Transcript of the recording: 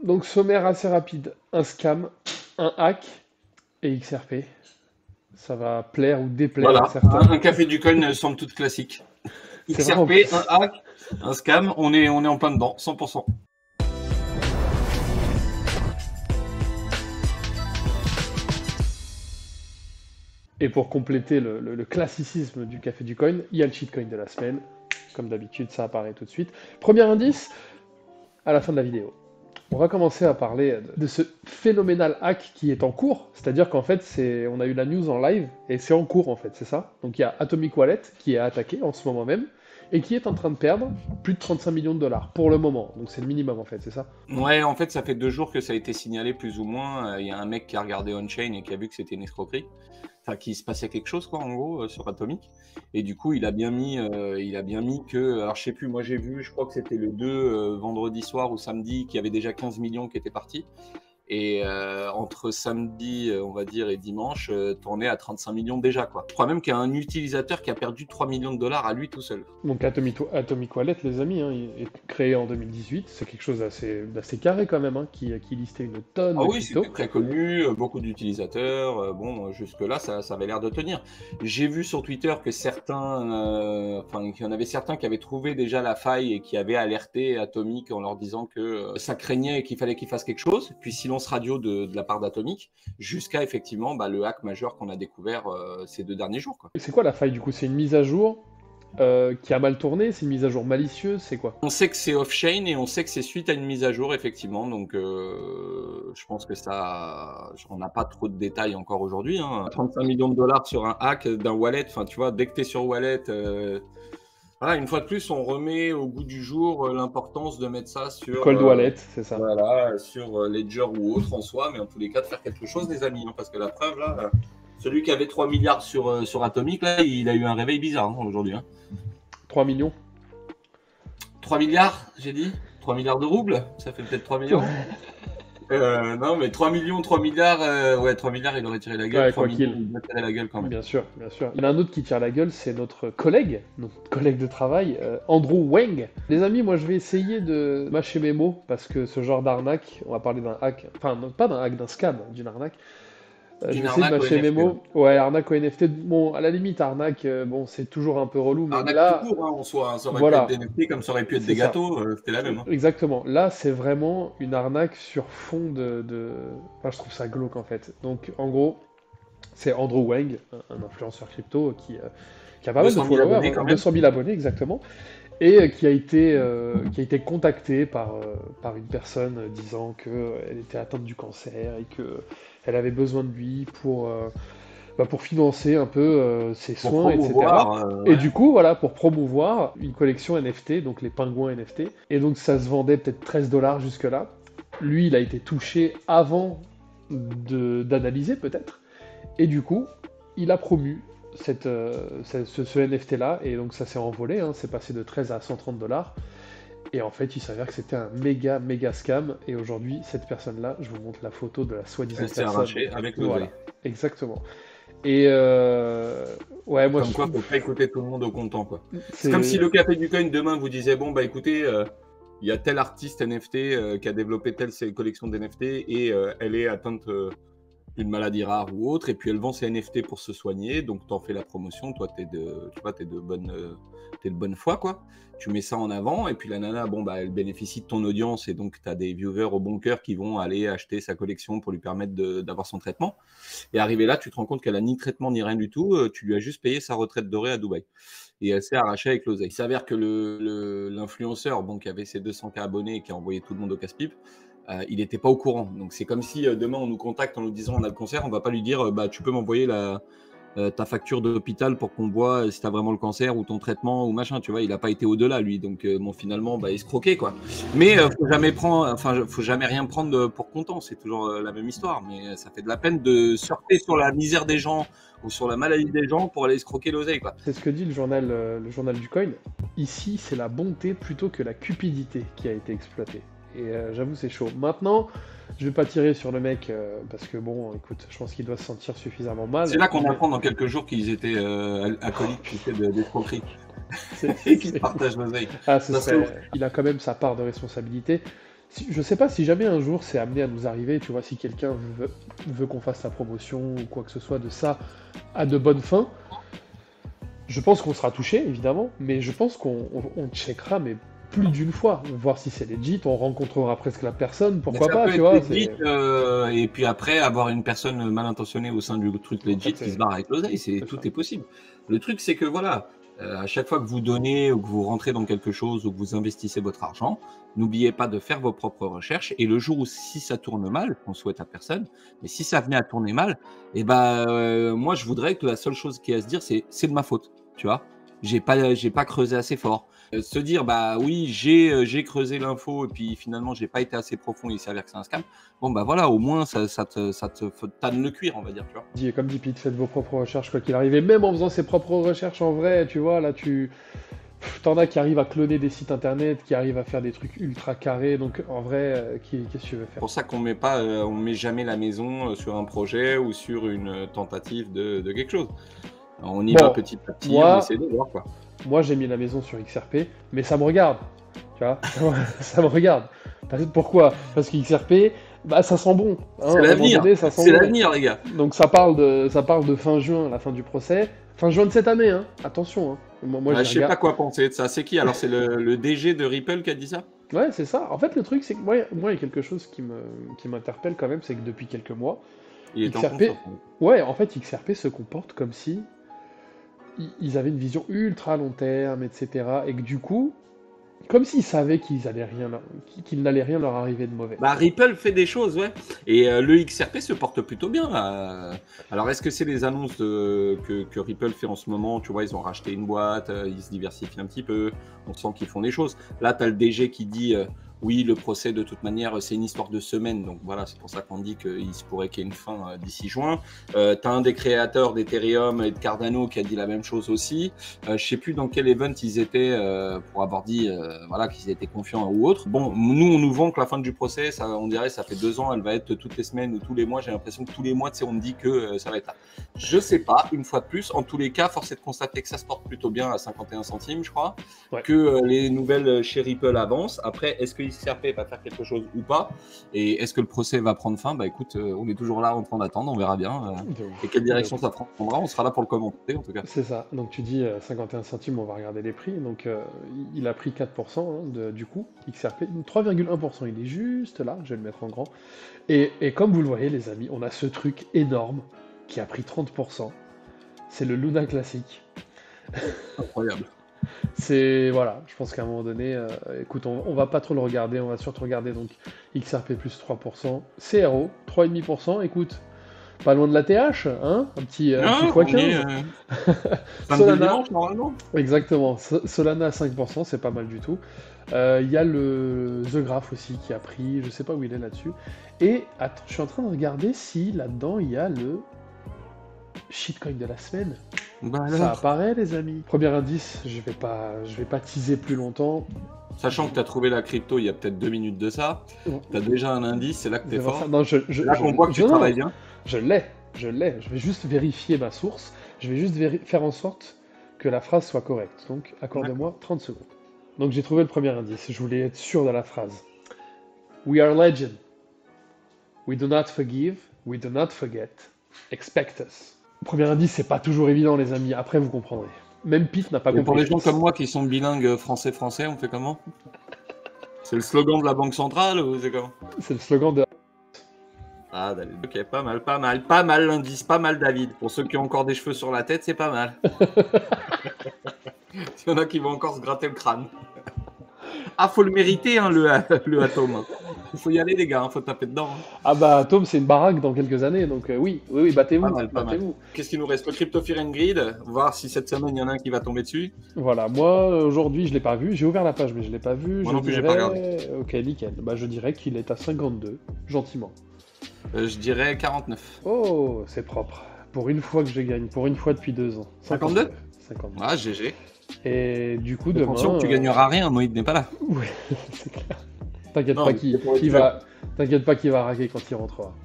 Donc, sommaire assez rapide. Un scam, un hack et XRP. Ça va plaire ou déplaire à Voilà, certains. un café du coin somme toute classique. C'est vraiment... XRP, un hack, un scam, on est en plein dedans, 100%. Et pour compléter le classicisme du café du coin, il y a le shitcoin de la semaine. Comme d'habitude, ça apparaît tout de suite. Premier indice, à la fin de la vidéo. On va commencer à parler de ce phénoménal hack qui est en cours. C'est-à-dire qu'en fait, on a eu la news en live et c'est en cours en fait, c'est ça. Donc il y a Atomic Wallet qui est attaqué en ce moment même et qui est en train de perdre plus de 35 millions de dollars pour le moment. Donc c'est le minimum en fait, c'est ça? Ouais, en fait, ça fait 2 jours que ça a été signalé plus ou moins. Il y a un mec qui a regardé on-chain et qui a vu que c'était une escroquerie. Enfin, qu'il se passait quelque chose, quoi, en gros, sur Atomic. Et du coup, il a bien mis que, alors je sais plus, moi j'ai vu, je crois que c'était le 2 vendredi soir ou samedi, qu'il y avait déjà 15 millions qui étaient partis. Et entre samedi, on va dire, et dimanche, tourné à 35 millions déjà, quoi. Je crois même qu'il y a un utilisateur qui a perdu 3 millions de dollars à lui tout seul. Donc Atomic Wallet, les amis, hein, il est créé en 2018. C'est quelque chose d'assez carré quand même, hein, qui listait une tonne Ah de oui, crypto. c'était très connu, beaucoup d'utilisateurs. Bon, jusque-là, ça avait l'air de tenir. J'ai vu sur Twitter que qu'il y en avait certains qui avaient trouvé déjà la faille et qui avaient alerté Atomic en leur disant que ça craignait et qu'il fallait qu'ils fassent quelque chose. Puis silence radio de la part d'Atomic, jusqu'à effectivement le hack majeur qu'on a découvert ces 2 derniers jours, quoi. Et c'est quoi la faille du coup? C'est une mise à jour qui a mal tourné? C'est une mise à jour malicieuse? C'est quoi? On sait que c'est off-chain et on sait que c'est suite à une mise à jour, effectivement. Donc, je pense que ça, on n'a pas trop de détails encore aujourd'hui, hein. 35 millions de dollars sur un hack d'un wallet. Enfin, tu vois, dès que tu es sur wallet, voilà, une fois de plus, on remet au goût du jour l'importance de mettre ça sur, Cold Wallet, c'est ça. voilà, sur Ledger ou autre en soi, mais en tous les cas, de faire quelque chose, les amis, hein, parce que la preuve, là, celui qui avait 3 milliards sur Atomic, là, il a eu un réveil bizarre, hein, aujourd'hui, hein. 3 millions. 3 milliards, j'ai dit 3 milliards de roubles, ça fait peut-être 3 millions. Non, mais 3 millions, 3 milliards, ouais, 3 milliards, il aurait tiré la gueule. Ouais, 3 quoi millions, qu'il. il aurait tiré la gueule quand même. Bien sûr, bien sûr. Il y en a un autre qui tire la gueule, c'est notre collègue de travail, Andrew Wang. Les amis, moi je vais essayer de mâcher mes mots, parce que ce genre d'arnaque, on va parler d'un hack, enfin non, pas d'un hack, d'un scam, d'une arnaque. Je vais Une essayer de arnaque au mâcher mes NFT. mots. Ouais, arnaque au NFT, bon, à la limite, arnaque, bon, c'est toujours un peu relou, mais Arnaque tout là, court, hein, en soi, hein. Ça aurait pu être des voilà, NFT comme ça aurait pu être c'est des ça. gâteaux, c'était la même, hein. Exactement. Là, c'est vraiment une arnaque sur fond Enfin, je trouve ça glauque en fait. Donc, en gros, c'est Andrew Wang, un influenceur crypto qui a pas mal de 200 000 followers, abonnés hein, quand même. 200 000 abonnés exactement, et qui a été contacté par une personne disant qu'elle était atteinte du cancer et qu'elle avait besoin de lui pour financer un peu ses Pour soins, etc. promouvoir, Et ouais. du coup, voilà, pour promouvoir une collection NFT, donc les pingouins NFT. Et donc ça se vendait peut-être 13 dollars jusque-là. Lui, il a été touché avant d'analyser peut-être. Et du coup, il a promu ce NFT-là. Et donc ça s'est envolé, hein, c'est passé de 13 à 130 dollars. Et en fait, il s'avère que c'était un méga scam. Et aujourd'hui, cette personne-là, je vous montre la photo de la soi-disant Elle s'est personne. arrachée avec Voilà, l'oseille. exactement. Et ouais, moi Comme je quoi, trouve faut pas écouter tout le monde au content, quoi. C'est comme si c'est le café du coin demain vous disait, bon, bah écoutez, il y a tel artiste NFT qui a développé telle collection d'NFT et elle est atteinte d'une maladie rare ou autre, et puis elle vend ses NFT pour se soigner, donc t'en fais la promotion, toi t'es de bonne foi, quoi. Tu mets ça en avant, et puis la nana, bon, bah, elle bénéficie de ton audience, et donc t'as des viewers au bon cœur qui vont aller acheter sa collection pour lui permettre d'avoir son traitement. Et arrivé là, tu te rends compte qu'elle a ni traitement ni rien du tout, tu lui as juste payé sa retraite dorée à Dubaï. Et elle s'est arrachée avec l'oseille. Il s'avère que l'influenceur, bon, qui avait ses 200K abonnés et qui a envoyé tout le monde au casse-pipe, il n'était pas au courant. Donc c'est comme si demain on nous contacte en nous disant on a le cancer, on va pas lui dire bah tu peux m'envoyer ta facture d'hôpital pour qu'on voit si tu as vraiment le cancer ou ton traitement ou machin, tu vois, il n'a pas été au-delà lui. Donc bon, finalement bah, escroqué quoi. Mais faut jamais rien prendre pour content, c'est toujours la même histoire, mais ça fait de la peine de surfer sur la misère des gens ou sur la maladie des gens pour aller escroquer l'oseille quoi. c'est ce que dit le journal du coin. Ici, c'est la bonté plutôt que la cupidité qui a été exploitée. Et j'avoue, c'est chaud. Maintenant, je vais pas tirer sur le mec parce que bon, écoute, je pense qu'il doit se sentir suffisamment mal. C'est là qu'on Mais apprend dans quelques jours qu'ils étaient acolytes d'escroquerie c'est- et qu'ils c'est- partagent l'oseille. Ah, Ça serait ouf. il a quand même sa part de responsabilité. Je sais pas si jamais un jour c'est amené à nous arriver, tu vois, si quelqu'un veut qu'on fasse la promotion ou quoi que ce soit de ça à de bonnes fins, je pense qu'on sera touché, évidemment, mais je pense qu'on checkera, mais plus d'une fois, voir si c'est legit, on rencontrera presque la personne, pourquoi Ça pas, peut tu être vois. legit, et puis après avoir une personne mal intentionnée au sein du truc En legit fait, qui se barre avec l'oseille, c'est tout ça. est possible. Le truc, c'est que voilà, à chaque fois que vous donnez ou que vous rentrez dans quelque chose ou que vous investissez votre argent, n'oubliez pas de faire vos propres recherches. Et le jour où si ça tourne mal, on souhaite à personne, mais si ça venait à tourner mal, et ben moi je voudrais que la seule chose qui est à se dire, c'est de ma faute, tu vois. J'ai pas creusé assez fort. Se dire bah oui j'ai creusé l'info et puis finalement j'ai pas été assez profond, il s'avère que c'est un scam. Bon bah voilà, au moins ça te tanne le cuir, on va dire, tu vois. Comme dit Pete, faites vos propres recherches quoi qu'il arrive, et même en faisant ses propres recherches en vrai, tu vois, là t'en as qui arrivent à cloner des sites internet, qui arrivent à faire des trucs ultra carrés, donc en vrai, qu'est-ce que tu veux C'est faire? pour ça qu'on met pas, on met jamais la maison sur un projet ou sur une tentative de quelque chose. On y va Bon, petit à petit, on moi, essaie de voir quoi. moi j'ai mis la maison sur XRP, mais ça me regarde, tu vois, ça me regarde. Pourquoi? Parce que XRP, bah ça sent bon, hein, C'est à un moment l'avenir, donné, ça sent c'est bon. l'avenir les gars. Donc ça parle de fin juin, la fin du procès. Fin juin de cette année, hein. Attention, hein. Moi Ah, j'y je sais regarde. pas quoi penser de ça. C'est qui alors? C'est le DG de Ripple qui a dit ça? Ouais, c'est ça. En fait, le truc, c'est que moi, il y a quelque chose qui m'interpelle quand même, c'est que depuis quelques mois, Il était en XRP, confiance. ouais, en fait, XRP se comporte comme si ils avaient une vision ultra long terme, etc. Et que du coup, comme s'ils savaient qu'il n'allait rien leur arriver de mauvais. Bah, Ripple fait des choses, ouais. Et le XRP se porte plutôt bien, là. Alors, est-ce que c'est les annonces que Ripple fait en ce moment? Tu vois, ils ont racheté une boîte, ils se diversifient un petit peu, on sent qu'ils font des choses. Là, tu as le DG qui dit oui, le procès, de toute manière, c'est une histoire de semaines. Donc voilà, c'est pour ça qu'on dit qu'il se pourrait qu'il y ait une fin d'ici juin. Tu as un des créateurs d'Ethereum et de Cardano qui a dit la même chose aussi. Je sais plus dans quel event ils étaient pour avoir dit voilà, qu'ils étaient confiants ou autre. Bon, nous, on nous vend que la fin du procès, ça, on dirait, ça fait 2 ans, elle va être toutes les semaines ou tous les mois. J'ai l'impression que tous les mois, tu sais, on me dit que ça va être là. Je sais pas, une fois de plus. En tous les cas, force est de constater que ça se porte plutôt bien à 51 centimes, je crois. Ouais. Que les nouvelles chez Ripple avancent. Après, est-ce que XRP va faire quelque chose ou pas? Et est-ce que le procès va prendre fin? Bah écoute, on est toujours là en train d'attendre, on verra bien. Et quelle direction ça prendra, on sera là pour le commenter en tout cas. C'est ça. Donc tu dis 51 centimes, on va regarder les prix. Donc il a pris 4% du coup, XRP. 3,1%, il est juste là, je vais le mettre en grand. Et comme vous le voyez les amis, on a ce truc énorme qui a pris 30%. C'est le Luna classique. Incroyable. C'est, voilà, je pense qu'à un moment donné, écoute, on va pas trop le regarder, on va surtout regarder donc XRP plus 3%, CRO 3,5%, écoute, pas loin de la TH, hein, un petit x15. Samedi dimanche normalement. Exactement, Solana à 5%, c'est pas mal du tout. Il y a le The Graph aussi qui a pris, je sais pas où il est là-dessus. Et attends, je suis en train de regarder si là-dedans il y a le shitcoin de la semaine. Bah ça apparaît les amis. Premier indice, je vais pas teaser plus longtemps. Sachant que tu as trouvé la crypto il y a peut-être 2 minutes de ça, tu as déjà un indice, c'est là que tu es fort. Non, là qu'on voit que tu travailles bien. Je l'ai. Je vais juste vérifier ma source. Je vais juste faire en sorte que la phrase soit correcte. Donc, accorde-moi 30 secondes. Donc, j'ai trouvé le premier indice. Je voulais être sûr de la phrase. We are legend. We do not forgive. We do not forget. Expect us. Premier indice, c'est pas toujours évident, les amis. Après, vous comprendrez. Même Pete n'a pas compris. Pour les gens comme moi qui sont bilingues français-français, on fait comment? C'est le slogan de la Banque Centrale ou c'est comment? C'est le slogan de... Ah, ok, pas mal l'indice, pas mal David. Pour ceux qui ont encore des cheveux sur la tête, c'est pas mal. Il y en a qui vont encore se gratter le crâne. Ah, faut le mériter, hein, le atome. Il faut y aller, les gars, hein, faut taper dedans. Hein. Ah bah, Atome, c'est une baraque dans quelques années, donc oui, battez-vous. Battez-vous. Qu'est-ce qu'il nous reste? Le Crypto Fear and Greed, voir si cette semaine, il y en a un qui va tomber dessus. Voilà, moi, aujourd'hui, je l'ai pas vu. J'ai ouvert la page, mais je l'ai pas vu. Moi non plus, j'ai pas regardé. Ok, nickel. Bah, je dirais qu'il est à 52, gentiment. Je dirais 49. Oh, c'est propre. Pour une fois que je gagne, pour une fois depuis 2 ans. 52 52. Ah, GG. Et du coup, demain... Attention, tu gagneras rien, Moïd n'est pas là. Ouais, c'est clair. T'inquiète pas qu'il va raquer quand il rentrera.